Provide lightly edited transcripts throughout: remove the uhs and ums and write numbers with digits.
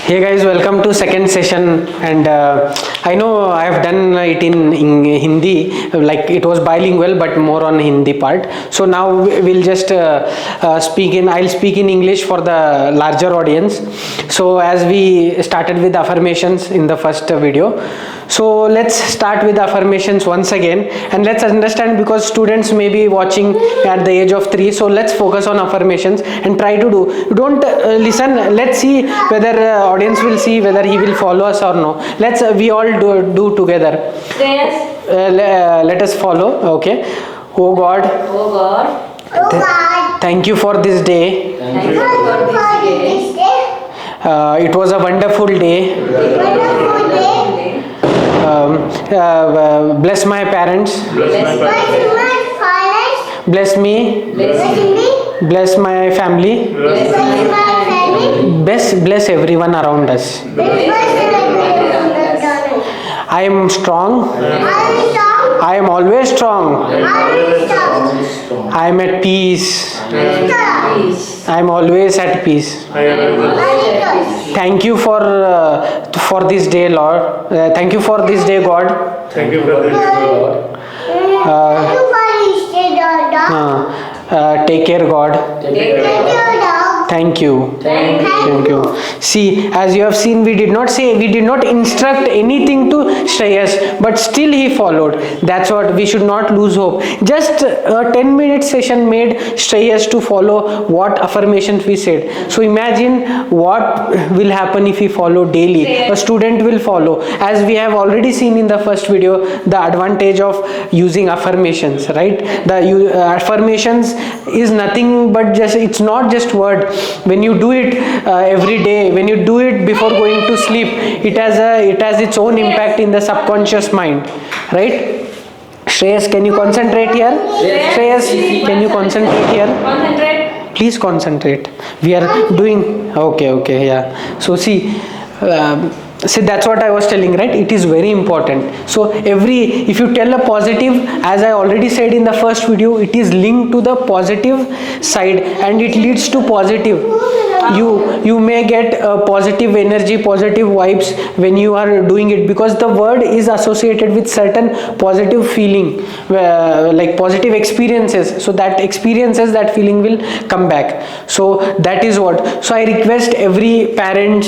Hey guys, welcome to second session. And I know I have done it in Hindi, like it was bilingual, but more on Hindi part. So now we'll just I'll speak in English for the larger audience. So as we started with affirmations in the first video, so let's start with affirmations once again, and let's understand, because students may be watching at the age of 3. So let's focus on affirmations and try to do. Don't listen. Let's see whether audience will see whether he will follow us or no. Let's we all do together. Yes. Let us follow. Okay. Oh God. Oh God. Oh God, Thank you for this day. Thank you for this day. It was a wonderful day. Wonderful day. Bless my parents. Bless My fathers, Bless me. Bless me. Bless my family. Bless my family, Bless everyone around us. I am strong. I am always strong. I am at peace. I am always at peace. Thank you for this day, Lord. Thank you for this day, God. Thank you for this, Lord. Take care, God. Thank you. Thank you. See, as you have seen, we did not instruct anything to Shreyas, but still he followed. That's what we should not lose hope. Just a 10-minute session made Shreyas to follow what affirmations we said. So imagine what will happen if we follow daily. A student will follow. As we have already seen in the first video, the advantage of using affirmations, right? The affirmations is nothing but it's not just word. When you do it every day, when you do it before going to sleep, it has its own impact in the subconscious mind, right? Shreyas, can you concentrate here? Shreyas, can you concentrate here? Concentrate. Please concentrate. We are doing okay, yeah. So see, that's what I was telling, right? It is very important. So if you tell a positive, as I already said in the first video, it is linked to the positive side and it leads to positive. You may get positive energy, positive vibes when you are doing it, because the word is associated with certain positive feeling, like positive experiences. So that experiences, that feeling will come back. So that is what. So I request every parent,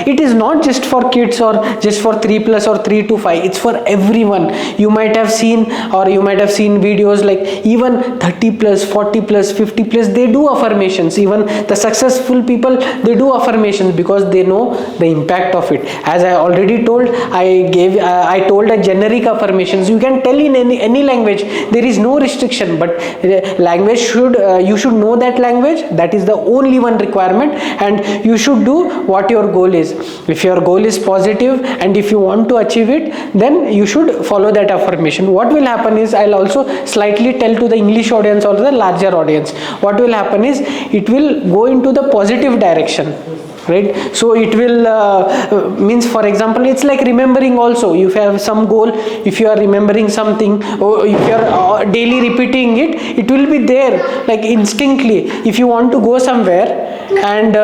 it is not just for kids or just for 3+ or 3 to 5, it's for everyone. You might have seen videos like even 30+, 40+, 50+, they do affirmations. Even the successful people, they do affirmations because they know the impact of it. As I already told, I told a generic affirmations. You can tell in any language. There is no restriction, but language you should know that language. That is the only one requirement, and you should do what your goal is. If your goal is positive and if you want to achieve it, then you should follow that affirmation. What will happen is, I'll also slightly tell to the English audience or the larger audience, what will happen is it will go into the positive direction, right? So it will means, for example, it's like remembering also. If you have some goal, if you are remembering something, or if you are daily repeating it, it will be there like instinctively. If you want to go somewhere and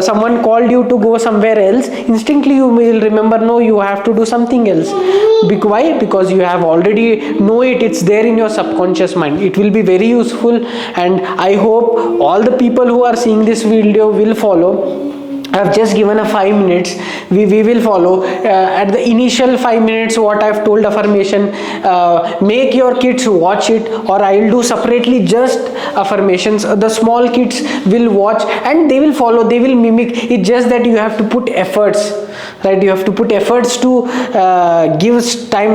someone called you to go somewhere else, instinctively you will remember, no, you have to do something else. Why? Because you have already know it, it's there in your subconscious mind. It will be very useful, and I hope all the people who are seeing this video will follow. I have just given a 5 minutes. We will follow. At the initial 5 minutes, what I have told affirmation, make your kids watch it, or I will do separately just affirmations. The small kids will watch and they will follow, they will mimic. It's just that you have to put efforts, right? You have to put efforts to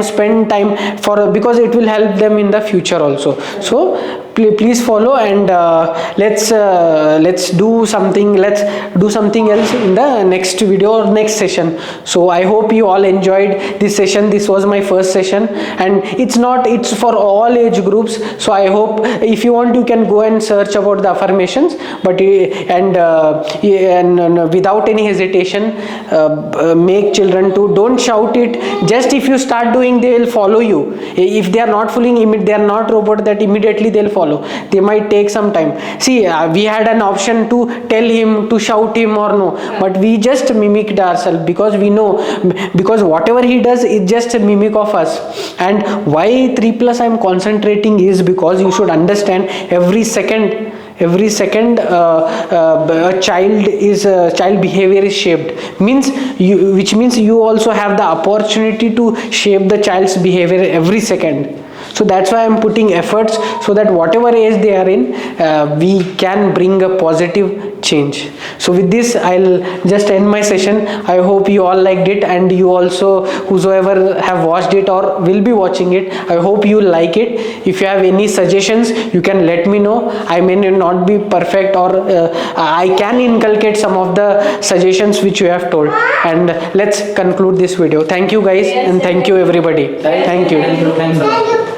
spend time for, because it will help them in the future also. So please follow, and let's do something else in the next video or next session. So I hope you all enjoyed this session. This was my first session, and it's for all age groups. So I hope if you want, you can go and search about the affirmations, but and without any hesitation, make children to don't shout it. Just if you start doing, they will follow you. If they are not following, they are not robot that immediately they'll follow follow. They might take some time. See, we had an option to tell him, to shout him or no, but we just mimicked ourselves because we know, because whatever he does is just a mimic of us. And why 3+ I'm concentrating is because you should understand every second a child behavior is shaped, which means you also have the opportunity to shape the child's behavior every second. So that's why I'm putting efforts, so that whatever age they are in, we can bring a positive change. So with this, I'll just end my session. I hope you all liked it, and you also, whosoever have watched it or will be watching it, I hope you like it. If you have any suggestions, you can let me know. I may not be perfect, or I can inculcate some of the suggestions which you have told. And let's conclude this video. Thank you guys, and thank you everybody. Thank you. Thank you. Thank you.